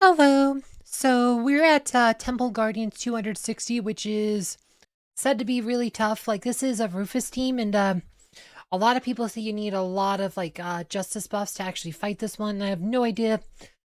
Hello. So we're at Temple Guardians 260, which is said to be really tough. Like this is a Rufus team, and a lot of people say you need a lot of justice buffs to actually fight this one. I have no idea.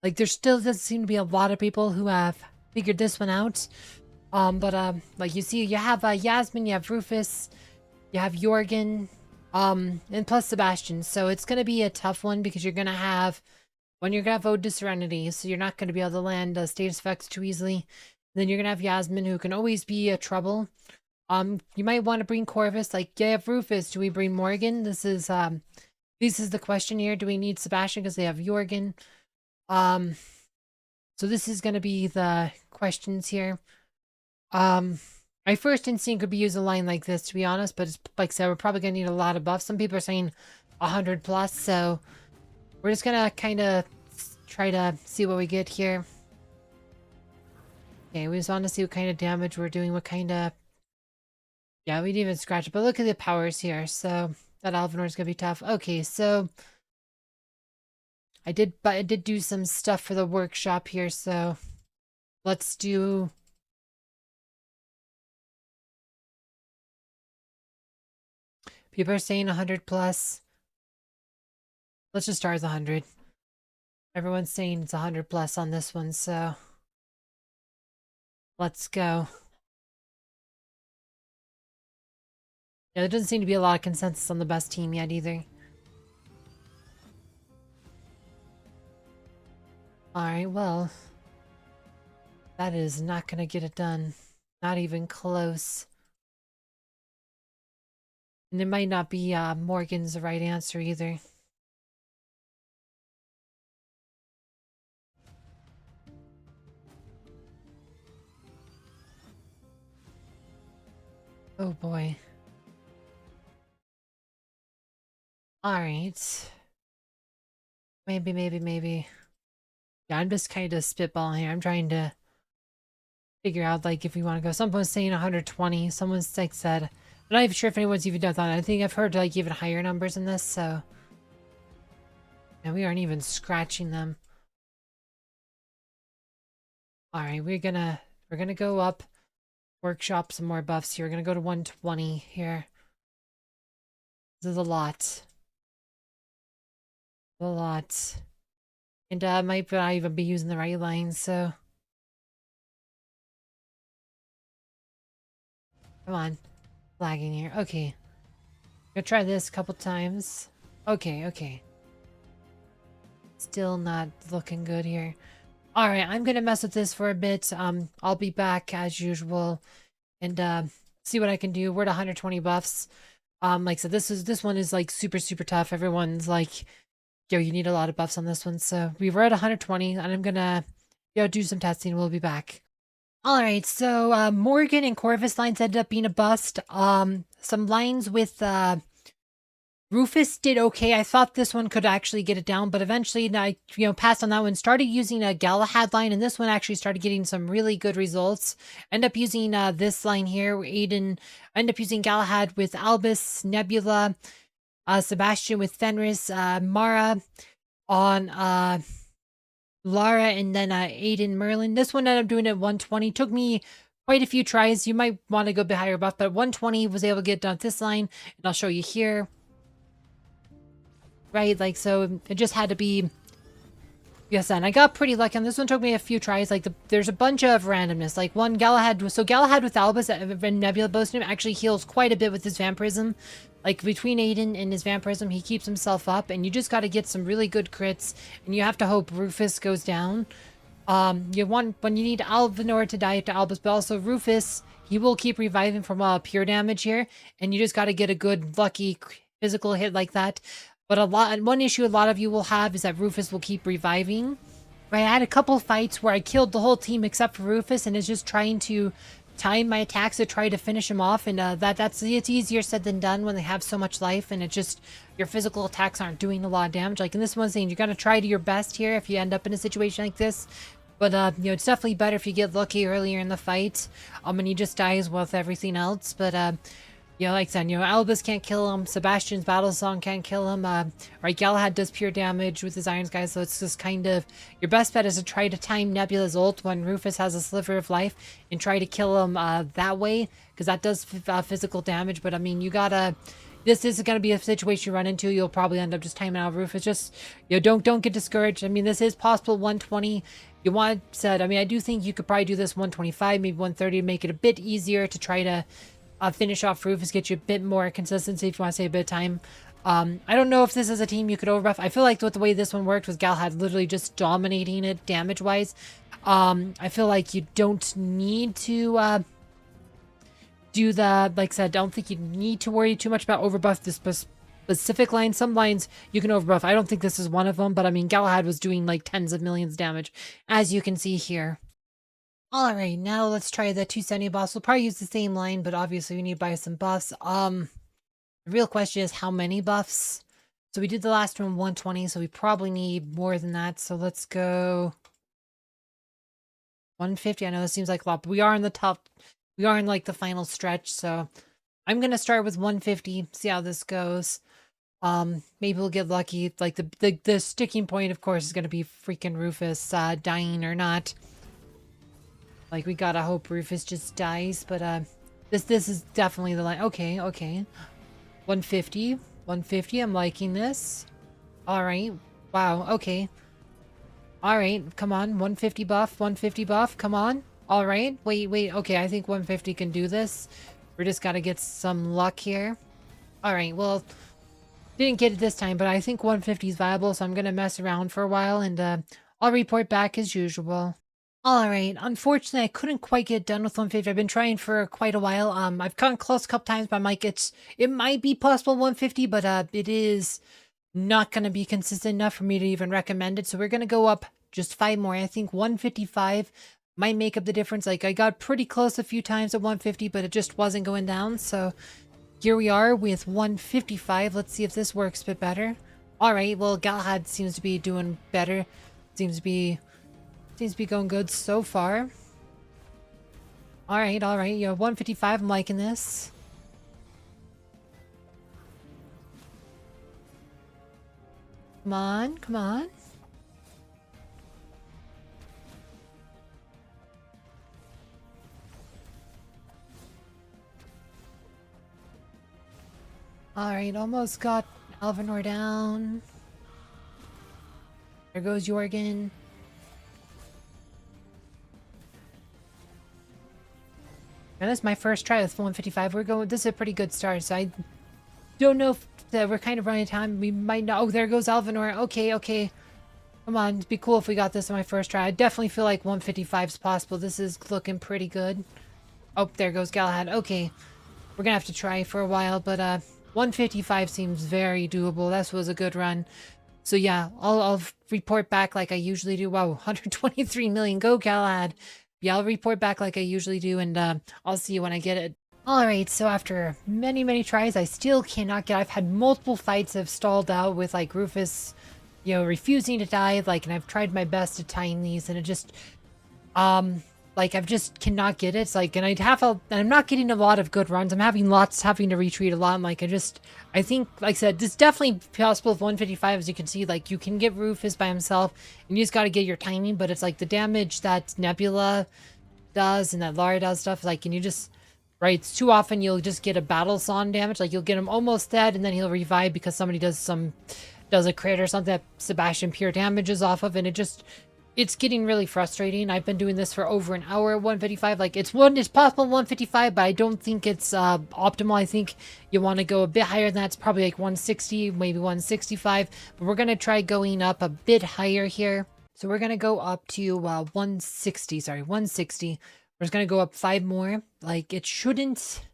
Like there still doesn't seem to be a lot of people who have figured this one out. But like you see, you have Yasmin, you have Rufus, you have Jorgen, and plus Sebastian. So it's gonna be a tough one because you're gonna have you're gonna have Ode to Serenity, so you're not gonna be able to land status effects too easily. Then you're gonna have Yasmin, who can always be a trouble. You might want to bring Corvus. Like, yeah, you have Rufus. Do we bring Morgan? This is the question here. Do we need Sebastian because they have Jorgen? Um, so this is gonna be the questions here. Um, my first instinct would be use a line like this, to be honest, but it's like I said, we're probably gonna need a lot of buffs. Some people are saying 100 plus, so we're just gonna kind of try to see what we get here. Okay, we just want to see what kind of damage we're doing, what kind of... Yeah, we didn't even scratch it, but look at the powers here. So that Alvinor is gonna be tough. Okay, so I did do some stuff for the workshop here, so let's do... People are saying 100 plus. Let's just start with 100. Everyone's saying it's 100 plus on this one, so let's go. Yeah, there doesn't seem to be a lot of consensus on the best team yet either. Alright, well, that is not gonna get it done. Not even close. And it might not be Morgan's the right answer either. Oh boy. Alright. Maybe. Yeah, I'm just kind of spitballing here. I'm trying to figure out, like, if we want to go. Someone's saying 120. Someone's, like, said... I'm not even sure if anyone's even done that. I think I've heard, like, even higher numbers in this, so... And we aren't even scratching them. Alright, we're gonna go up. Workshop some more buffs here. We're gonna go to 120 here. This is a lot. A lot. And might not even be using the right lines, so... Come on. Lagging here. Okay. Gonna try this a couple times. Okay. Still not looking good here. Alright, I'm gonna mess with this for a bit. I'll be back as usual and see what I can do. We're at 120 buffs. Like I said, this one is like super tough. Everyone's like, yo, you need a lot of buffs on this one. So we were at 120 and I'm gonna do some testing. We'll be back. Alright, so Morgan and Corvus lines ended up being a bust. Some lines with Rufus did okay. I thought this one could actually get it down, but eventually I, passed on that one. Started using a Galahad line, and this one actually started getting some really good results. End up using this line here, where Aiden end up using Galahad with Albus, Nebula, Sebastian with Fenris, Mara on Lara, and then Aiden Merlin. This one ended up doing it at 120. Took me quite a few tries. You might want to go a bit higher buff, but 120 was able to get done this line, and I'll show you here. Right, like, so it just had to be... Yes, and I got pretty lucky on this one. Took me a few tries. Like, there's a bunch of randomness. Like, one, Galahad... So, Galahad with Albus and Nebula boasting him actually heals quite a bit with his Vampirism. Like, between Aiden and his Vampirism, he keeps himself up. And you just got to get some really good crits. And you have to hope Rufus goes down. You want... When you need Alvinor to die to Albus, but also Rufus, he will keep reviving from pure damage here. And you just got to get a good, lucky physical hit like that. But one issue a lot of you will have is that Rufus will keep reviving. Right, I had a couple fights where I killed the whole team except for Rufus, and is just trying to time my attacks to try to finish him off. And it's easier said than done when they have so much life, and it just your physical attacks aren't doing a lot of damage. Like in this one thing, you got to try to your best here if you end up in a situation like this. But it's definitely better if you get lucky earlier in the fight, and you just die as well with everything else. But Yeah, like I said, Albus can't kill him. Sebastian's battle song can't kill him. Right, Galahad does pure damage with his Iron Sky, so it's just kind of your best bet is to try to time Nebula's ult when Rufus has a sliver of life and try to kill him that way, because that does physical damage. But I mean, you gotta. This is going to be a situation you run into. You'll probably end up just timing out Rufus. Just don't get discouraged. I mean, this is possible 120. You want said. I mean, I do think you could probably do this 125, maybe 130 to make it a bit easier to try to finish off Rufus, get you a bit more consistency if you want to save a bit of time. I don't know if this is a team you could overbuff. I feel like with the way this one worked was Galahad literally just dominating it damage-wise. I feel like you don't need to do the, like I said, I don't think you need to worry too much about overbuff this specific line. Some lines you can overbuff. I don't think this is one of them, but I mean, Galahad was doing like tens of millions damage, as you can see here. Alright, now let's try the 270 boss. We'll probably use the same line, but obviously we need to buy some buffs. The real question is how many buffs? So we did the last one 120, so we probably need more than that. So let's go 150. I know this seems like a lot, but we are in the top. We are in like the final stretch, so I'm gonna start with 150, see how this goes. Maybe we'll get lucky. Like the sticking point, of course, is gonna be freaking Rufus dying or not. Like, we gotta hope Rufus just dies, but, this is definitely the line. Okay, okay. 150. 150, I'm liking this. Alright. Wow, okay. Alright, come on. 150 buff, 150 buff, come on. Alright, wait, okay, I think 150 can do this. We're just gotta get some luck here. Alright, well, didn't get it this time, but I think 150 is viable, so I'm gonna mess around for a while, and, I'll report back as usual. Alright, unfortunately I couldn't quite get done with 150. I've been trying for quite a while. I've gotten close a couple times, but I'm like, it might be possible 150, but it is not gonna be consistent enough for me to even recommend it. So we're gonna go up just 5 more. I think 155 might make up the difference. Like, I got pretty close a few times at 150, but it just wasn't going down. So here we are with 155. Let's see if this works a bit better. Alright, well, Galahad seems to be doing better. Seems to be going good so far. Alright, 155, I'm liking this. Come on, come on. Alright, almost got Alvinor down. There goes Jorgen. And this is my first try with 155. This is a pretty good start, so I don't know if we're kind of running out of time. We might not. Oh, there goes Alvinor. Okay, okay. Come on, it'd be cool if we got this on my first try. I definitely feel like 155 is possible. This is looking pretty good. Oh, there goes Galahad. Okay. We're gonna have to try for a while, but 155 seems very doable. This was a good run. So yeah, I'll report back like I usually do. Wow, 123 million. Go, Galahad. Yeah, I'll report back like I usually do, and I'll see you when I get it. Alright, so after many tries, I still cannot get... I've had multiple fights that have stalled out with, like, Rufus, refusing to die, like, and I've tried my best to time these, and it just... like, I just cannot get it. It's like, and I'm not getting a lot of good runs. I'm having to retreat a lot, and, like, I think, like I said, this is definitely possible with 155, as you can see. Like, you can get Rufus by himself, and you just gotta get your timing, but it's like the damage that Nebula does and that Lara does stuff, like, and you just, right, it's too often you'll just get a battle song damage, like, you'll get him almost dead, and then he'll revive because somebody does a crit or something that Sebastian pure damages off of, and it's getting really frustrating. I've been doing this for over an hour at 155. Like, it's possible 155, but I don't think it's optimal. I think you want to go a bit higher than that. It's probably like 160, maybe 165. But we're going to try going up a bit higher here. So we're going to go up to 160. Sorry, 160. We're just going to go up 5 more. Like, it shouldn't...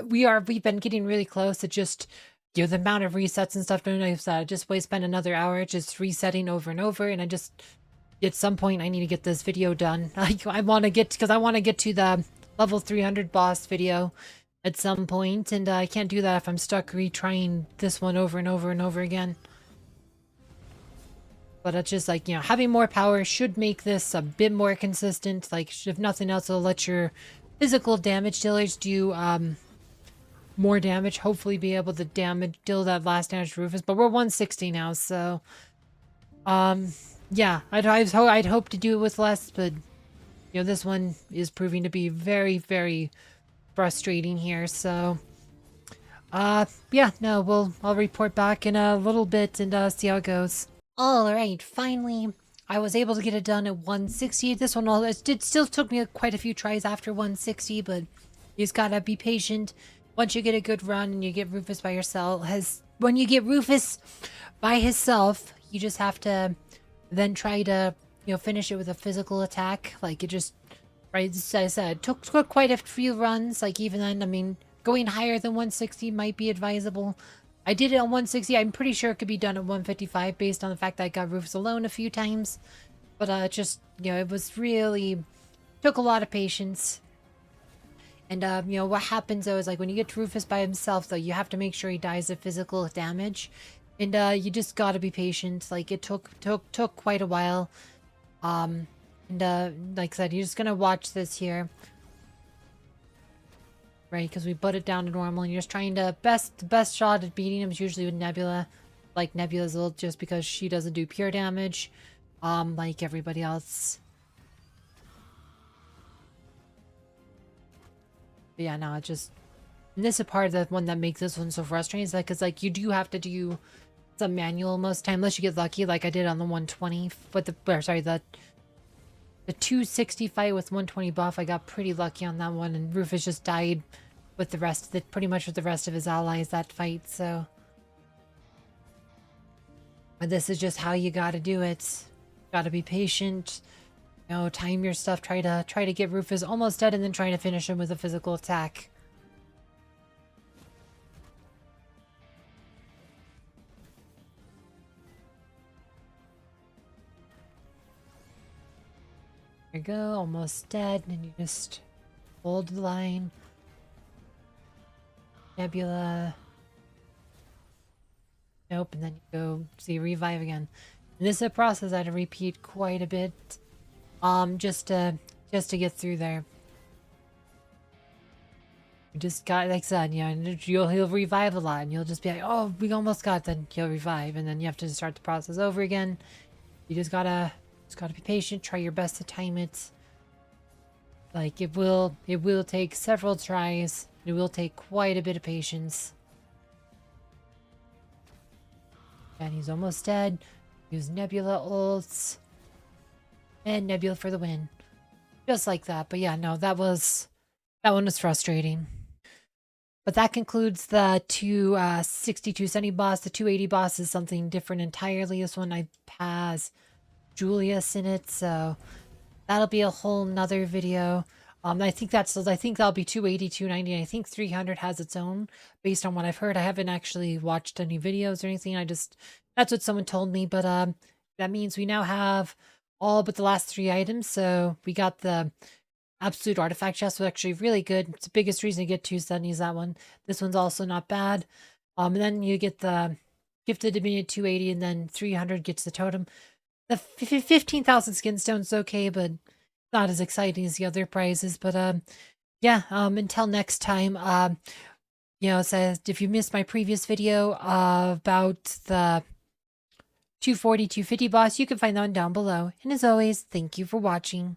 We've been getting really close. It just... the amount of resets and stuff, don't know, I just spend another hour just resetting over and over, and I just... at some point I need to get this video done. I want to get to the level 300 boss video at some point, and I can't do that if I'm stuck retrying this one over and over and over again. But it's just like, having more power should make this a bit more consistent. Like, if nothing else, it'll let your physical damage dealers do more damage, hopefully be able to deal that last damage to Rufus, but we're 160 now, so yeah, I'd hope to do it with less, but you know, this one is proving to be very, very frustrating here, so yeah, no, I'll report back in a little bit and see how it goes. All right, finally I was able to get it done at 160. This one it still took me quite a few tries after 160, but you just gotta be patient. Once you get a good run and you get Rufus by yourself, when you get Rufus by himself, you just have to then try to, you know, finish it with a physical attack. Like, it just, right, as I said, took quite a few runs. Like, even then, I mean, going higher than 160 might be advisable. I did it on 160. I'm pretty sure it could be done at 155 based on the fact that I got Rufus alone a few times. But just, you know, it was really, took a lot of patience. And, you know, what happens, though, is, like, when you get to Rufus by himself, though, you have to make sure he dies of physical damage. And, you just gotta be patient. Like, it took quite a while. And, like I said, you're just gonna watch this here. Right, because we put it down to normal, and you're just trying to, the best shot at beating him is usually with Nebula. Like, Nebula's a little, just because she doesn't do pure damage, like everybody else. But yeah, no, it's just, and this is part of the one that makes this one so frustrating, is that because, like, you do have to do some manual most time, unless you get lucky, like I did on the 120, with the, or sorry, the 260 fight with 120 buff. I got pretty lucky on that one, and Rufus just died with the rest of it, pretty much with the rest of his allies that fight, so. But this is just how you gotta do it. Gotta be patient. You know, time your stuff, try to get Rufus almost dead, and then try to finish him with a physical attack. There you go, almost dead, and you just hold the line. Nebula. Nope, and then you go see revive again. And this is a process I had to repeat quite a bit, just to get through there. You just got, like I said, you know, he'll revive a lot, and you'll just be like, oh, we almost got it, then he'll revive, and then you have to start the process over again. You just gotta be patient, try your best to time it. Like, it will take several tries. It will take quite a bit of patience. And he's almost dead. Use Nebula ults. And Nebula for the win. Just like that. But yeah, no, that one was frustrating. But that concludes the 260, 270 boss. The 280 boss is something different entirely. This one has Julius in it, so that'll be a whole nother video. I think that'll be 280, 290, and I think 300 has its own, based on what I've heard. I haven't actually watched any videos or anything. That's what someone told me, but that means we now have all but the last 3 items. So we got the Absolute Artifact Chest, was actually really good. It's the biggest reason to get 270 is that one. This one's also not bad. And then you get the Gifted Dominion 280, and then 300 gets the Totem. The 15,000 skin stone's okay, but not as exciting as the other prizes. But yeah, until next time, you know, says if you missed my previous video about the 240, 250 boss, you can find that one down below. And as always, thank you for watching.